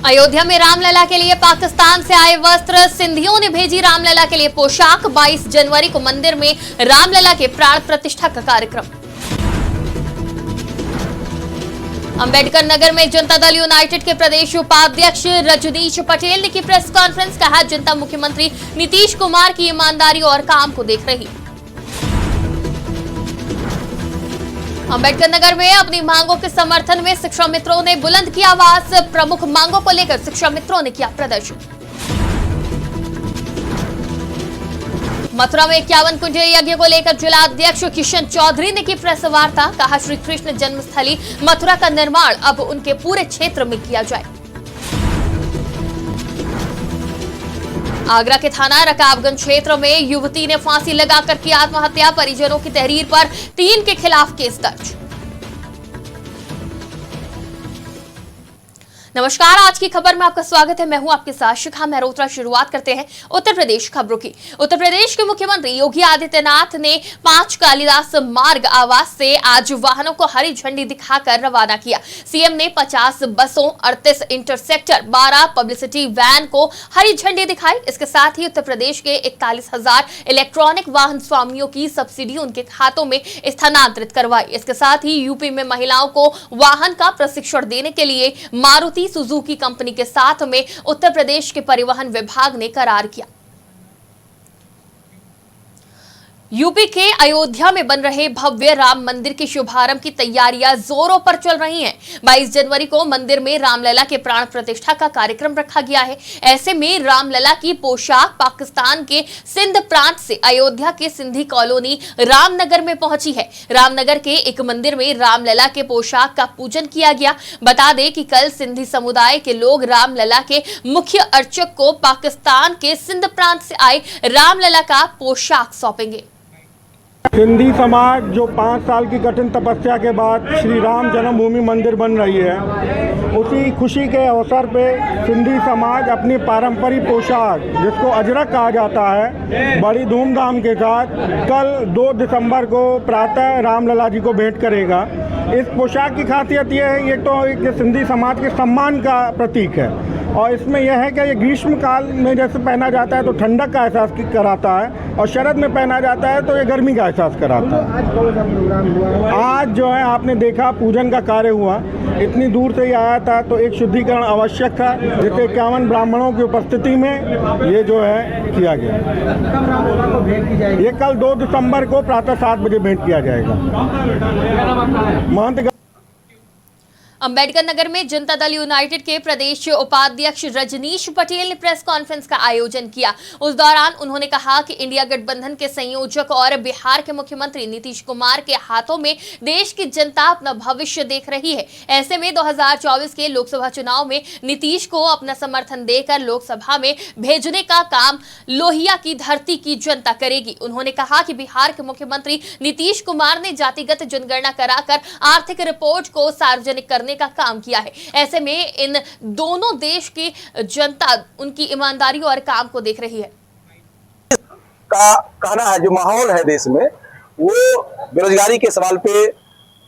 अयोध्या में रामलला के लिए पाकिस्तान से आए वस्त्र, सिंधियों ने भेजी रामलला के लिए पोशाक। 22 जनवरी को मंदिर में रामलला के प्राण प्रतिष्ठा का कार्यक्रम। अंबेडकर नगर में जनता दल यूनाइटेड के प्रदेश उपाध्यक्ष रजनीश पटेल ने की प्रेस कॉन्फ्रेंस। कहा, जनता मुख्यमंत्री नीतीश कुमार की ईमानदारी और काम को देख रही। अंबेडकर नगर में अपनी मांगों के समर्थन में शिक्षा मित्रों ने बुलंद किया आवाज। प्रमुख मांगों को लेकर शिक्षा मित्रों ने किया प्रदर्शन। मथुरा में 51 कुंडली यज्ञ को लेकर जिलाध्यक्ष किशन चौधरी ने की प्रेस वार्ता। कहा, श्री कृष्ण जन्मस्थली मथुरा का निर्माण अब उनके पूरे क्षेत्र में किया जाए। आगरा के थाना रकाबगंज क्षेत्र में युवती ने फांसी लगाकर की आत्महत्या। परिजनों की तहरीर पर 3 के खिलाफ केस दर्ज। नमस्कार, आज की खबर में आपका स्वागत है। मैं हूं आपके साथ शिखा मेहरोत्रा। शुरुआत करते हैं उत्तर प्रदेश खबरों की। उत्तर प्रदेश के मुख्यमंत्री योगी आदित्यनाथ ने 5 कालिदास मार्ग आवास से आज वाहनों को हरी झंडी दिखाकर रवाना किया। सीएम ने 50 बसों, 38 इंटरसेक्टर, 12 पब्लिसिटी वैन को हरी झंडी दिखाई। इसके साथ ही उत्तर प्रदेश के 41,000 इलेक्ट्रॉनिक वाहन स्वामियों की सब्सिडी उनके खातों में स्थानांतरित करवाई। इसके साथ ही यूपी में महिलाओं को वाहन का प्रशिक्षण देने के लिए मारुति सुजुकी कंपनी के साथ में उत्तर प्रदेश के परिवहन विभाग ने करार किया। यूपी के अयोध्या में बन रहे भव्य राम मंदिर के शुभारंभ की तैयारियां जोरों पर चल रही हैं। 22 जनवरी को मंदिर में रामलला के प्राण प्रतिष्ठा का कार्यक्रम रखा गया है। ऐसे में रामलला की पोशाक पाकिस्तान के सिंध प्रांत से अयोध्या के सिंधी कॉलोनी रामनगर में पहुंची है। रामनगर के एक मंदिर में रामलला के पोशाक का पूजन किया गया। बता दें कि कल सिंधी समुदाय के लोग रामलला के मुख्य अर्चक को पाकिस्तान के सिंध प्रांत से आए रामलला का पोशाक सौंपेंगे। सिंधी समाज जो 5 साल की कठिन तपस्या के बाद श्री राम जन्मभूमि मंदिर बन रही है, उसी खुशी के अवसर पे सिंधी समाज अपनी पारंपरिक पोशाक जिसको अजरक कहा जाता है, बड़ी धूमधाम के साथ कल 2 दिसंबर को प्रातः रामलला जी को भेंट करेगा। इस पोशाक की खासियत यह है, ये तो एक सिंधी समाज के सम्मान का प्रतीक है और इसमें यह है कि ये ग्रीष्म काल में जैसे पहना जाता है तो ठंडक का एहसास कराता है और शरद में पहना जाता है तो ये गर्मी का एहसास कराता है। आज जो है आपने देखा पूजन का कार्य हुआ, इतनी दूर से ही आया था तो एक शुद्धिकरण आवश्यक था, जिससे 51 ब्राह्मणों की उपस्थिति में ये जो है किया गया। ये कल 2 दिसंबर को प्रातः 7 बजे भेंट किया जाएगा। महंत अंबेडकर नगर में जनता दल यूनाइटेड के प्रदेश उपाध्यक्ष रजनीश पटेल ने प्रेस कॉन्फ्रेंस का आयोजन किया। उस दौरान उन्होंने कहा कि इंडिया गठबंधन के संयोजक और बिहार के मुख्यमंत्री नीतीश कुमार के हाथों में देश की जनता अपना भविष्य देख रही है। ऐसे में 2024 के लोकसभा चुनाव में नीतीश को अपना समर्थन देकर लोकसभा में भेजने का काम लोहिया की धरती की जनता करेगी। उन्होंने कहा कि बिहार के मुख्यमंत्री नीतीश कुमार ने जातिगत जनगणना कराकर आर्थिक रिपोर्ट को सार्वजनिक करने का काम किया है। ऐसे में इन दोनों देश की जनता उनकी ईमानदारी और काम को देख रही है। का कहना है जो माहौल है देश में, वो बेरोजगारी के सवाल पे,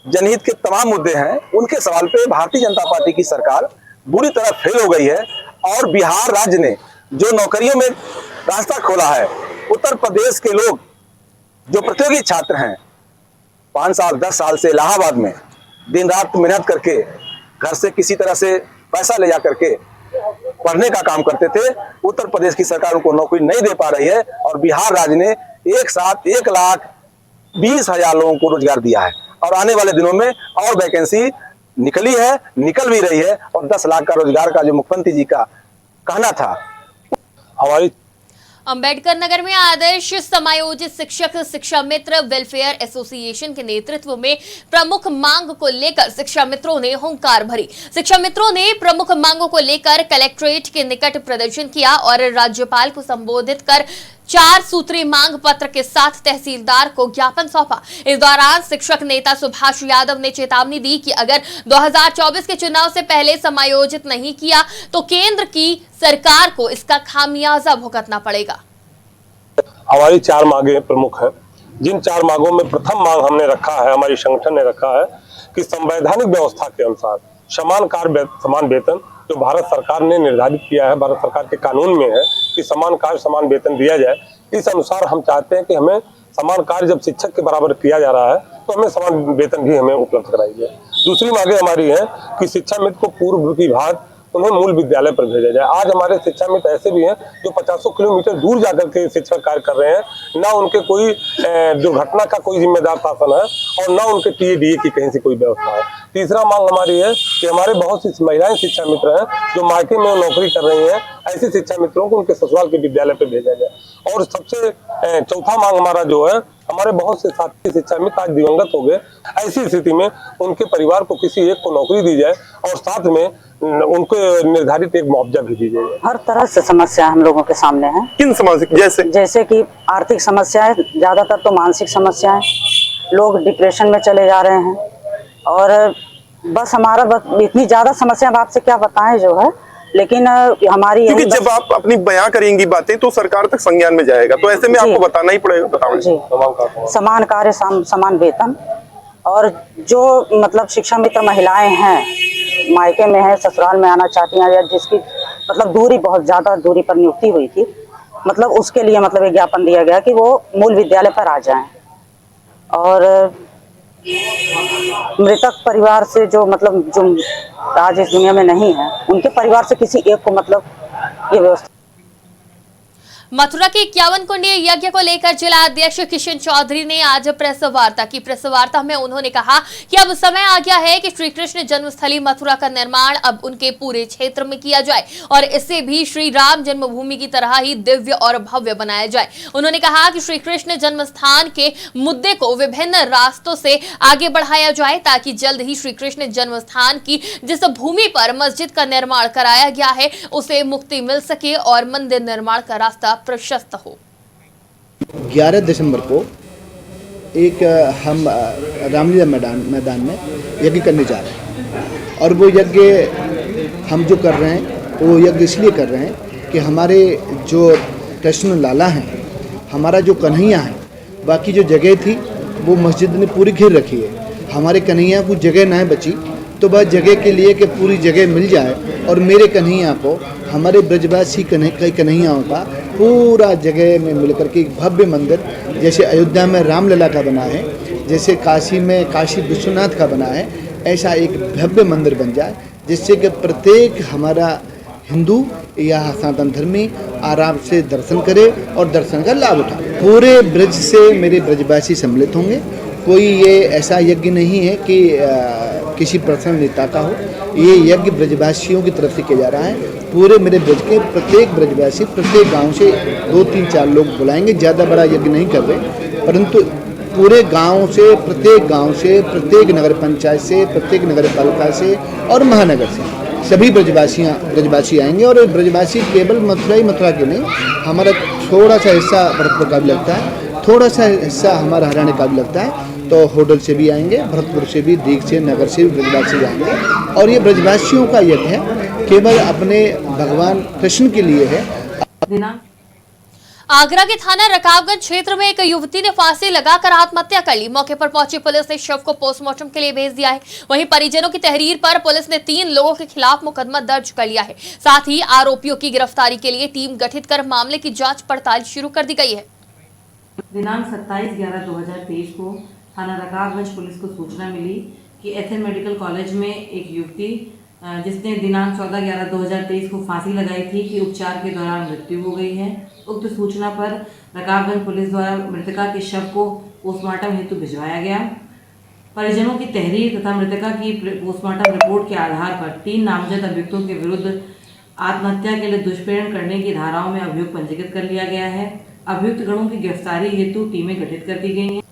जनहित के तमाम मुद्दे हैं, उनके सवाल पे भारतीय जनता पार्टी की सरकार बुरी तरह फेल हो गई है। और बिहार राज्य ने जो नौकरियों में रास्ता खोला है, उत्तर प्रदेश के लोग जो प्रतियोगी छात्र हैं 5 साल 10 साल से इलाहाबाद में दिन रात मेहनत करके घर से किसी तरह से पैसा ले जा करके पढ़ने का काम करते थे, उत्तर प्रदेश की सरकार उनको नौकरी नहीं दे पा रही है। और बिहार राज्य ने एक साथ 1,20,000 लोगों को रोजगार दिया है और आने वाले दिनों में और वैकेंसी निकली है, निकल भी रही है और 10 लाख का रोजगार का जो मुख्यमंत्री जी का कहना था हमारी। अंबेडकर नगर में आदर्श समायोजित शिक्षक शिक्षा मित्र वेलफेयर एसोसिएशन के नेतृत्व में प्रमुख मांग को लेकर शिक्षा मित्रों ने हुंकार भरी। शिक्षा मित्रों ने प्रमुख मांगों को लेकर कलेक्ट्रेट के निकट प्रदर्शन किया और राज्यपाल को संबोधित कर 4 सूत्री मांग पत्र के साथ तहसीलदार को ज्ञापन सौंपा। इस दौरान शिक्षक नेता सुभाष यादव ने चेतावनी दी कि अगर 2024 के चुनाव से पहले समायोजित नहीं किया तो केंद्र की सरकार को इसका खामियाजा भुगतना पड़ेगा। हमारी 4 मांगें प्रमुख हैं, जिन 4 मांगों में प्रथम मांग हमने रखा है, हमारी संगठन ने रखा है कि संवैधानिक व्यवस्था के अनुसार समान कार्य समान वेतन जो भारत सरकार ने निर्धारित किया है, भारत सरकार के कानून में है कि समान कार्य समान वेतन दिया जाए। इस अनुसार हम चाहते हैं कि हमें समान कार्य जब शिक्षक के बराबर किया जा रहा है तो हमें समान वेतन भी हमें उपलब्ध कराई जाए। दूसरी मांगे हमारी है कि शिक्षा मित्र को पूर्व विभाग उन्हें मूल विद्यालय पर भेजा जाए। आज हमारे शिक्षा मित्र ऐसे भी हैं जो 50 किलोमीटर दूर जाकर के शिक्षा कार्य कर रहे हैं, ना उनके कोई दुर्घटना का कोई जिम्मेदार शासन है और ना उनके टीए की कहीं से कोई व्यवस्था है। तीसरा मांग हमारी है कि हमारे बहुत सी महिलाएं शिक्षा मित्र हैं जो मायके में नौकरी कर रही हैं, ऐसे शिक्षा मित्रों को उनके ससुराल के विद्यालय पर भेजा जाए। और सबसे चौथा मांग हमारा जो है, हमारे बहुत से साथी शिक्षा मित्र आज दिवंगत हो गए, ऐसी स्थिति में उनके परिवार को किसी एक को नौकरी दी जाए और साथ में उनको निर्धारित एक मुआवजा भी दी जाए। हर तरह से समस्या हम लोगों के सामने है। किन समस्या? जैसे कि आर्थिक समस्याएं, ज्यादातर तो मानसिक समस्याएं, लोग डिप्रेशन में चले जा रहे हैं और बस हमारा इतनी ज्यादा समस्या आपसे क्या बताएं जो है, लेकिन हमारी क्योंकि जब आप अपनी बयां करेंगी बातें तो सरकार तक संज्ञान में जाएगा, तो ऐसे में आपको बताना ही पड़ेगा। बताओ जी। समान कार्य समान वेतन, और जो मतलब शिक्षा मित्र महिलाएं हैं, मायके में है, ससुराल में आना चाहती हैं या जिसकी मतलब दूरी बहुत ज्यादा दूरी पर नियुक्ति हुई थी, मतलब उसके लिए मतलब एक ज्ञापन दिया गया कि वो मूल विद्यालय पर आ जाएं। और मृतक परिवार से जो मतलब जो आज इस दुनिया में नहीं है, उनके परिवार से किसी एक को मतलब ये व्यवस्था। मथुरा के 51 कुंडीय यज्ञ को लेकर जिला अध्यक्ष किशन चौधरी ने आज प्रेस वार्ता की। प्रेस वार्ता में उन्होंने कहा कि अब समय आ गया है कि श्री कृष्ण जन्मस्थली मथुरा का निर्माण अब उनके पूरे क्षेत्र में किया जाए और इसे भी श्री राम जन्मभूमि की तरह ही दिव्य और भव्य बनाया जाए। उन्होंने कहा कि श्री कृष्ण जन्मस्थान के मुद्दे को विभिन्न रास्तों से आगे बढ़ाया जाए ताकि जल्द ही श्री कृष्ण जन्मस्थान की जिस भूमि पर मस्जिद का निर्माण कराया गया है उसे मुक्ति मिल सके और मंदिर निर्माण का रास्ता प्रशस्त हो। 11 दिसंबर को एक हम रामलीला मैदान में यज्ञ करने जा रहे हैं और वो यज्ञ हम जो कर रहे हैं वो यज्ञ इसलिए कर रहे हैं कि हमारे जो कृष्ण लाला हैं, हमारा जो कन्हैया है, बाकी जो जगह थी वो मस्जिद ने पूरी घेर रखी है। हमारे कन्हैया को जगह ना बची तो वह जगह के लिए कि पूरी जगह मिल जाए और मेरे कन्हैया को हमारे ब्रजवासी कन्हैयाओं का पूरा जगह में मिलकर के एक भव्य मंदिर, जैसे अयोध्या में रामलला का बना है, जैसे काशी में काशी विश्वनाथ का बना है, ऐसा एक भव्य मंदिर बन जाए जिससे कि प्रत्येक हमारा हिंदू या सनातन धर्मी आराम से दर्शन करे और दर्शन का लाभ उठाए। पूरे ब्रज से मेरे ब्रजवासी सम्मिलित होंगे। कोई ये ऐसा यज्ञ नहीं है कि किसी पर्सनल नेता का हो, ये यज्ञ ब्रजवासियों की तरफ से किया जा रहा है। पूरे मेरे ब्रज के प्रत्येक ब्रजवासी प्रत्येक गांव से 2-3-4 लोग बुलाएंगे। ज़्यादा बड़ा यज्ञ नहीं कर रहे, परंतु पूरे गांव से, प्रत्येक गांव से, प्रत्येक नगर पंचायत से, प्रत्येक नगर पालिका से और महानगर से सभी ब्रजवासी आएंगे। और ब्रजवासी केवल मथुरा के नहीं, हमारा थोड़ा सा हिस्सा भरतपुर का भी लगता है, थोड़ा सा हिस्सा हमारा हरियाणा का भी लगता है, तो होडल से भी आएंगे, भरतपुर से भी, दीघ से, नगर से भी ब्रजवासी आएंगे। और ये ब्रजवासियों का यज्ञ है, केवल अपने भगवान कृष्ण के लिए है। आगरा के थाना रकाबगंज क्षेत्र में एक युवती ने फांसी लगाकर आत्महत्या कर ली। मौके पर पहुंची पुलिस ने शव को पोस्टमार्टम के लिए भेज दिया है। वहीं परिजनों की तहरीर पर पुलिस ने 3 लोगों के खिलाफ मुकदमा दर्ज कर लिया है। साथ ही आरोपियों की गिरफ्तारी के लिए टीम गठित कर मामले की जांच पड़ताल शुरू कर दी गई है। दिनांक 27/11/2023 को थाना रकाबगंज पुलिस को सूचना मिली कि एथन मेडिकल कॉलेज में एक युवती जिसने दिनांक 14/11/2023 को फांसी लगाई थी कि उपचार के दौरान मृत्यु हो गई है। उक्त सूचना पर रकाबगंज पुलिस द्वारा मृतका के शव को पोस्टमार्टम हेतु भिजवाया गया। परिजनों की तहरीर तथा मृतका की पोस्टमार्टम रिपोर्ट के आधार पर 3 नामजद अभियुक्तों के विरुद्ध आत्महत्या के लिए दुष्प्रेरण करने की धाराओं में अभियोग पंजीकृत कर लिया गया है। अभियुक्त गणों की गिरफ्तारी हेतु टीमें गठित कर दी गई हैं।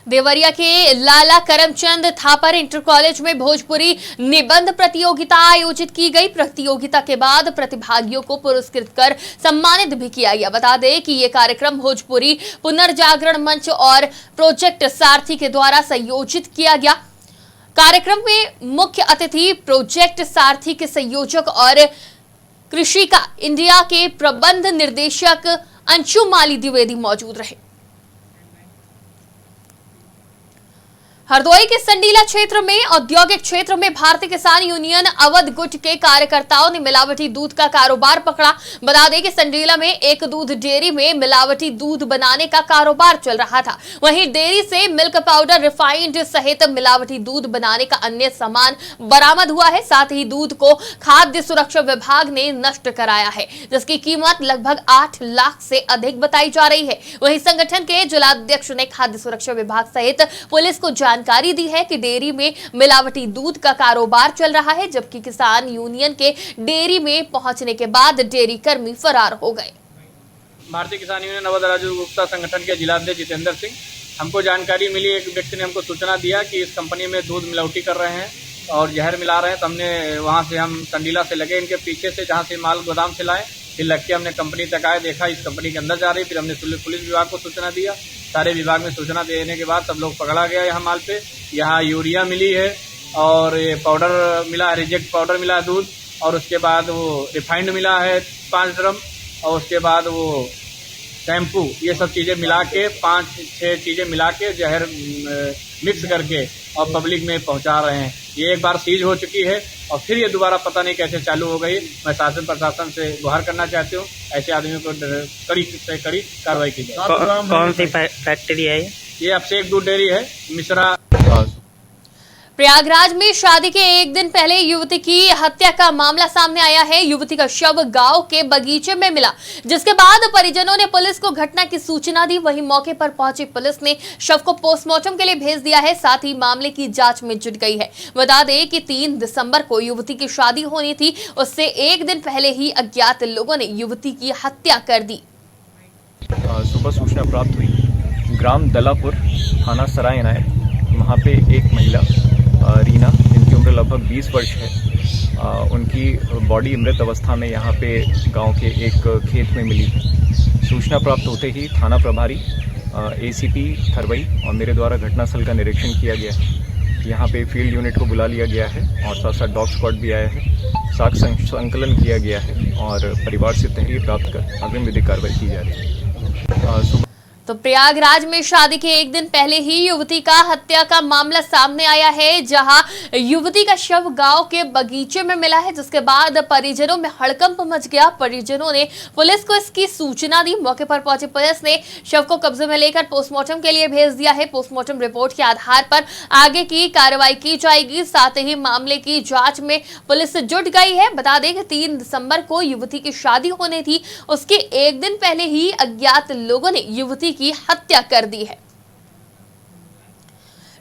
देवरिया के लाला करमचंद थापर इंटर कॉलेज में भोजपुरी निबंध प्रतियोगिता आयोजित की गई। प्रतियोगिता के बाद प्रतिभागियों को पुरस्कृत कर सम्मानित भी किया गया। बता दें कि ये कार्यक्रम भोजपुरी पुनर्जागरण मंच और प्रोजेक्ट सारथी के द्वारा संयोजित किया गया। कार्यक्रम में मुख्य अतिथि प्रोजेक्ट सारथी के संयोजक और कृषि का इंडिया के प्रबंध निर्देशक अंशुमाली द्विवेदी मौजूद रहे। हरदोई के संडीला क्षेत्र में औद्योगिक क्षेत्र में भारतीय किसान यूनियन अवध गुट के कार्यकर्ताओं ने मिलावटी दूध का कारोबार पकड़ा। बता दें कि संडीला में एक दूध डेयरी में मिलावटी दूध बनाने का कारोबार चल रहा था। वहीं डेयरी से मिल्क पाउडर, रिफाइंड सहित मिलावटी दूध बनाने का अन्य सामान बरामद हुआ है। साथ ही दूध को खाद्य सुरक्षा विभाग ने नष्ट कराया है, जिसकी कीमत लगभग 8 लाख से अधिक बताई जा रही है। वहीं संगठन के जिलाध्यक्ष ने खाद्य सुरक्षा विभाग सहित पुलिस को जानकारी दी है कि डेयरी में मिलावटी दूध का कारोबार चल रहा है, जबकि किसान यूनियन के डेयरी में पहुंचने के बाद डेयरी कर्मी फरार हो गए। भारतीय किसान यूनियन अवध राजू गुप्ता संगठन के जिलाध्यक्ष जितेंद्र सिंह, हमको जानकारी मिली, एक व्यक्ति ने हमको सूचना दिया कि इस कंपनी में दूध मिलावटी कर रहे हैं और जहर मिला रहे हैं। तो हमने वहाँ से हम संडीला से लगे इनके पीछे से, जहाँ से माल गोदाम से लाए, फिर लग के हमने कंपनी तक आए, देखा इस कंपनी के अंदर जा रही। फिर हमने पुलिस विभाग को सूचना दिया। सारे विभाग में सूचना देने के बाद सब लोग पकड़ा गया। यहाँ माल पे यहाँ यूरिया मिली है और ये पाउडर मिला, रिजेक्ट पाउडर मिला है दूध, और उसके बाद वो रिफाइंड मिला है 5 ड्रम, और उसके बाद वो शैम्पू, ये सब चीज़ें मिला के 5-6 चीज़ें मिला के जहर मिक्स करके और पब्लिक में पहुंचा रहे हैं। ये एक बार सीज हो चुकी है और फिर ये दोबारा पता नहीं कैसे चालू हो गई। मैं शासन प्रशासन से गुहार करना चाहती हूँ, ऐसे आदमियों को कड़ी से कड़ी कार्रवाई की जाए। कौन सी फैक्ट्री है ये? अभिषेक दूध डेयरी है, मिश्रा। प्रयागराज में शादी के एक दिन पहले युवती की हत्या का मामला सामने आया है। युवती का शव गांव के बगीचे में मिला, जिसके बाद परिजनों ने पुलिस को घटना की सूचना दी। वहीं मौके पर पहुंची पुलिस ने शव को पोस्टमार्टम के लिए भेज दिया है, साथ ही मामले की जांच में जुट गई है। बता दें कि 3 दिसंबर को युवती की शादी होनी थी, उससे एक दिन पहले ही अज्ञात लोगों ने युवती की हत्या कर दी। सुबह सूचना प्राप्त हुई, ग्राम दलापुर, थाना सराय इनायत, वहाँ पे एक महिला रीना, जिनकी उम्र लगभग 20 वर्ष है, उनकी बॉडी मृत अवस्था में यहाँ पे गांव के एक खेत में मिली है। सूचना प्राप्त होते ही थाना प्रभारी एसीपी थरवई और मेरे द्वारा घटनास्थल का निरीक्षण किया गया है। यहाँ पे फील्ड यूनिट को बुला लिया गया है और साथ साथ डॉग स्क्वाड भी आया है। साक्ष्य संकलन किया गया है और परिवार से तहरीर प्राप्त कर अग्रिम विधिक कार्रवाई की जा रही है। तो प्रयागराज में शादी के एक दिन पहले ही युवती का हत्या का मामला सामने आया है, जहां युवती का शव गांव के बगीचे में मिला है, जिसके बाद परिजनों में हड़कंप मच गया। परिजनों ने पुलिस को इसकी सूचना दी। मौके पर पहुंची पुलिस ने शव को कब्जे में लेकर पोस्टमार्टम के लिए भेज दिया है। पोस्टमार्टम रिपोर्ट के आधार पर आगे की कार्रवाई की जाएगी। साथ ही मामले की जाँच में पुलिस जुट गई है। बता दें कि 3 दिसंबर को युवती की शादी होनी थी, उसके एक दिन पहले ही अज्ञात लोगों ने युवती की हत्या कर दी है।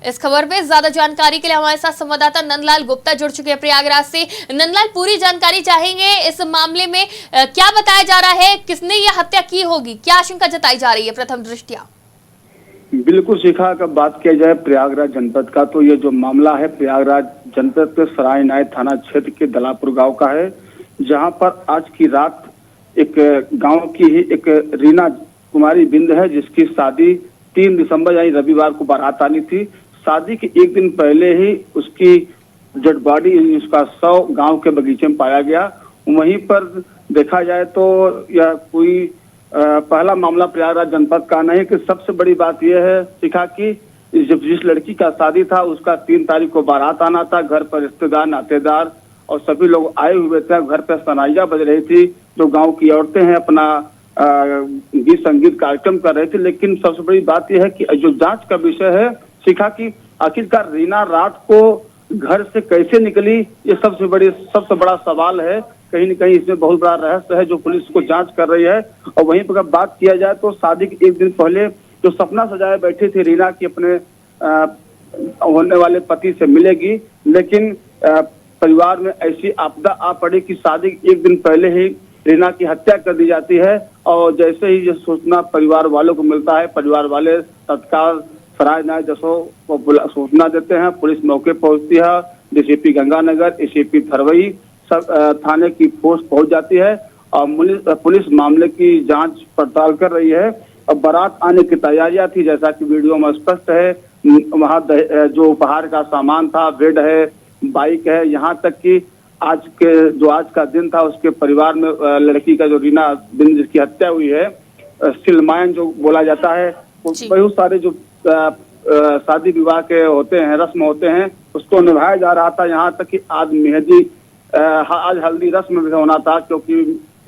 इस खबर में ज्यादा जानकारी के लिए हमारे साथ संवाददाता नंदलाल गुप्ता जुड़ चुके हैं प्रयागराज से। नंदलाल, पूरी जानकारी चाहेंगे इस मामले में, क्या बताया जा रहा है, किसने यह हत्या की होगी, क्या आशंका जताई जा रही है प्रथम दृष्टया? बिल्कुल शिखा, का बात किया जाए प्रयागराज जनपद का, तो ये जो मामला है प्रयागराज जनपद के सराय इनायत थाना क्षेत्र के दलापुर गाँव का है, जहाँ पर आज की रात एक गाँव की ही एक रीना कुमारी बिंद है, जिसकी शादी 3 दिसंबर यानी रविवार को बारात आनी थी। शादी के एक दिन पहले ही उसकी डेड बॉडी, उसका शव गांव के बगीचे में पाया गया। वहीं पर देखा जाए तो यह कोई पहला मामला प्रयागराज जनपद का नहीं, कि सबसे बड़ी बात यह है शिखा की जब जिस लड़की का शादी था उसका 3 तारीख को बारात आना था। घर पर रिश्तेदार, नातेदार और सभी लोग आए हुए थे। घर पर सनाइयां बज रही थी, जो गाँव की औरतें हैं अपना गीत संगीत कार्यक्रम कर रहे थे। लेकिन सबसे बड़ी बात यह है कि जो जांच का विषय है शिखा की, आखिरकार रीना रात को घर से कैसे निकली, ये सबसे बड़ा सवाल है। कहीं न कहीं इसमें बहुत बड़ा रहस्य है जो पुलिस को जांच कर रही है। और वहीं पर बात किया जाए तो शादी के एक दिन पहले जो सपना सजाए बैठी थी रीना की अपने होने वाले पति से मिलेगी, लेकिन परिवार में ऐसी आपदा आ पड़ी कि शादी के एक दिन पहले ही रीना की हत्या कर दी जाती है। और जैसे ही ये सूचना परिवार वालों को मिलता है, परिवार वाले तत्काल सराय इनायत जसो को सूचना देते हैं। पुलिस मौके पहुंचती है, डीसीपी गंगानगर, एसीपी थरवई सब थाने की फोर्स पहुंच जाती है और पुलिस मामले की जांच पड़ताल कर रही है। और बारात आने की तैयारियां थी, जैसा कि वीडियो में स्पष्ट है। वहाँ जो उपहार का सामान था, बेड है, बाइक है, यहाँ तक कि आज का दिन था उसके परिवार में लड़की का जो रीना बिंद जिसकी हत्या हुई है, सिलमायन जो बोला जाता है, बहुत सारे जो शादी विवाह के होते हैं, रस्म होते हैं, उसको निभाया जा रहा था। यहाँ तक कि आज मेहंदी, आज हल्दी रस्म भी होना था, क्योंकि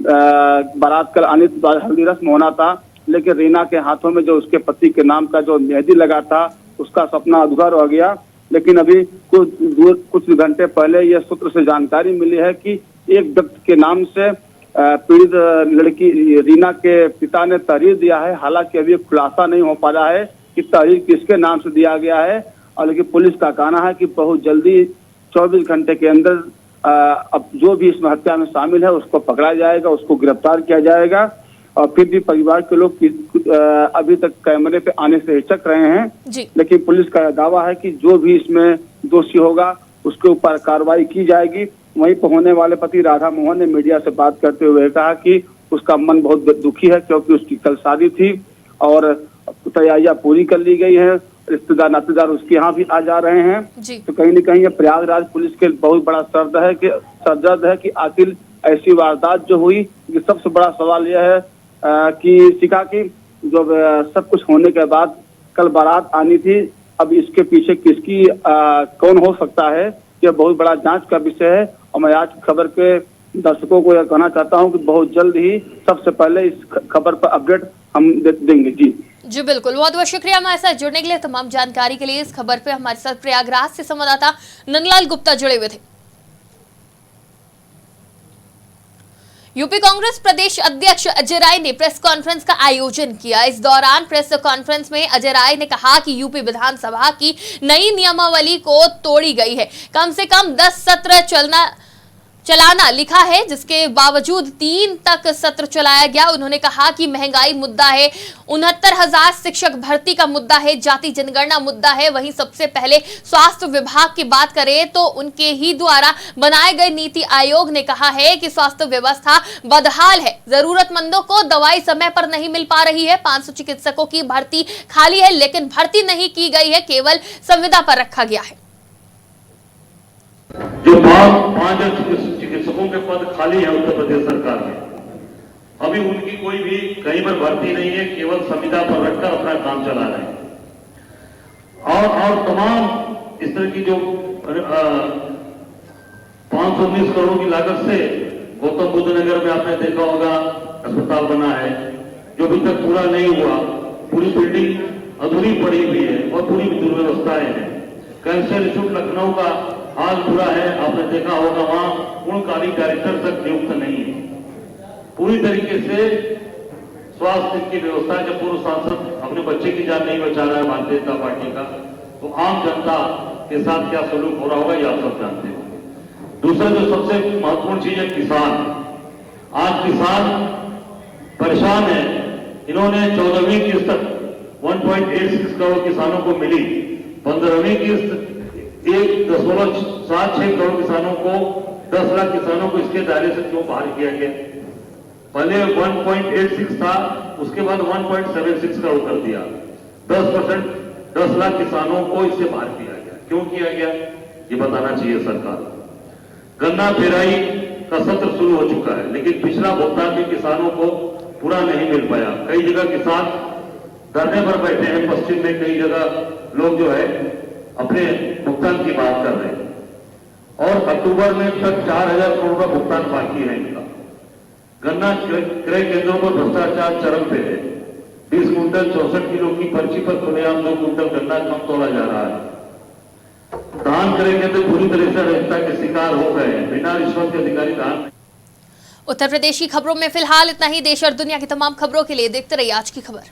बारात कल आने के बाद हल्दी रस्म होना था, लेकिन रीना के हाथों में जो उसके पति के नाम का जो मेहंदी लगा था, उसका सपना अधूरा रह गया। लेकिन अभी कुछ घंटे पहले यह सूत्र से जानकारी मिली है कि एक व्यक्ति के नाम से पीड़ित लड़की रीना के पिता ने तहरीर दिया है। हालांकि अभी खुलासा नहीं हो पा रहा है कि तहरीर किसके नाम से दिया गया है, और लेकिन पुलिस का कहना है कि बहुत जल्दी 24 घंटे के अंदर अब जो भी इसमें हत्या में शामिल है उसको पकड़ा जाएगा, उसको गिरफ्तार किया जाएगा। और फिर भी परिवार के लोग अभी तक कैमरे पे आने से हिचक रहे हैं, लेकिन पुलिस का दावा है कि जो भी इसमें दोषी होगा उसके ऊपर कार्रवाई की जाएगी। वहीं पर होने वाले पति राधा मोहन ने मीडिया से बात करते हुए कहा कि उसका मन बहुत दुखी है, क्योंकि उसकी कल शादी थी और तैयारियां पूरी कर ली गई है, रिश्तेदार नातेदार उसके यहाँ भी आ जा रहे हैं। तो कहीं न कहीं ये प्रयागराज पुलिस के बहुत बड़ा सरदर्द है कि आखिर ऐसी वारदात जो हुई। सबसे बड़ा सवाल यह है कि शिखा की जो सब कुछ होने के बाद कल बारात आनी थी, अब इसके पीछे किसकी कौन हो सकता है, यह बहुत बड़ा जांच का विषय है। और मैं आज खबर के दर्शकों को यह कहना चाहता हूं कि बहुत जल्द ही सबसे पहले इस खबर पर अपडेट हम देंगे। जी बिल्कुल, बहुत बहुत शुक्रिया हमारे साथ जुड़ने के लिए, तमाम जानकारी के लिए। इस खबर पे हमारे साथ प्रयागराज से संवाददाता नंदलाल गुप्ता जुड़े हुए थे। यूपी कांग्रेस प्रदेश अध्यक्ष अजय राय ने प्रेस कॉन्फ्रेंस का आयोजन किया। इस दौरान प्रेस कॉन्फ्रेंस में अजय राय ने कहा कि यूपी विधानसभा की नई नियमावली को तोड़ी गई है। कम से कम 10 सत्र चलाना लिखा है, जिसके बावजूद 3 तक सत्र चलाया गया। उन्होंने कहा कि महंगाई मुद्दा है, 69,000 शिक्षक भर्ती का मुद्दा है, जाति जनगणना मुद्दा है। वहीं सबसे पहले स्वास्थ्य विभाग की बात करें तो उनके ही द्वारा बनाए गए नीति आयोग ने कहा है कि स्वास्थ्य व्यवस्था बदहाल है, जरूरतमंदों को दवाई समय पर नहीं मिल पा रही है। 500 चिकित्सकों की भर्ती खाली है, लेकिन भर्ती नहीं की गई है, केवल संविदा पर रखा गया है। जो 5 चिकित्सकों के पद खाली है उत्तर प्रदेश सरकार में, अभी उनकी कोई भी कहीं पर भर्ती नहीं है, केवल संविदा पर रखकर अपना काम चला रहे हैं। और तमाम इस तरह की जो 519 करोड़ की लागत से गौतम बुद्ध नगर में आपने देखा होगा अस्पताल बना है, जो अभी तक पूरा नहीं हुआ। पूरी बिल्डिंग अधूरी पड़ी हुई है और पूरी दुर्व्यवस्थाएं हैं। कैंसर इंस्टीट्यूट लखनऊ का हाल बुरा है, आपने देखा होगा, वहां पूर्णकालिक डायरेक्टर तक नियुक्त नहीं है। पूरी तरीके से स्वास्थ्य की व्यवस्था, जब पूर्व सांसद अपने बच्चे की जान नहीं बचा रहा है भारतीय जनता पार्टी का, तो आम जनता के साथ क्या सलूक हो रहा होगा ये आप सब जानते हो। दूसरा जो सबसे महत्वपूर्ण चीज है किसान। आज किसान परेशान है। इन्होंने 14वीं किस्त 1.86 करोड़ किसानों को मिली, 15वीं किस्त 1.76 करोड़ किसानों को, 10 लाख किसानों को इसके दायरे से क्यों बाहर किया गया? पहले 1.86 था, उसके बाद 1.76 करोड़ कर दिया। 10% 10 लाख किसानों को इससे बाहर किया गया। क्यों किया गया ये बताना चाहिए सरकार। गन्ना पेराई का सत्र शुरू हो चुका है, लेकिन पिछला भुगतान भी किसानों को पूरा नहीं मिल पाया। कई जगह किसान धरने पर बैठे हैं, पश्चिम में कई जगह लोग जो है अपने भुगतान की बात कर रहे हैं। और अक्टूबर में तक 4,000 करोड़ का भुगतान बाकी है इनका। गन्ना क्रय केंद्रों पर भ्रष्टाचार चरम पे है। 20 कुंटल 64 किलो की पर्ची पर खुलेआम 2 कुंटल गन्ना कम तोला जा रहा है। धान क्रय केंद्र पूरी तरह से अनियमितता के शिकार हो गए हैं। बिना रिश्वत के अधिकारी धान। उत्तर प्रदेश की खबरों में फिलहाल इतना ही। देश और दुनिया की तमाम खबरों के लिए देखते रहिए आज की खबर।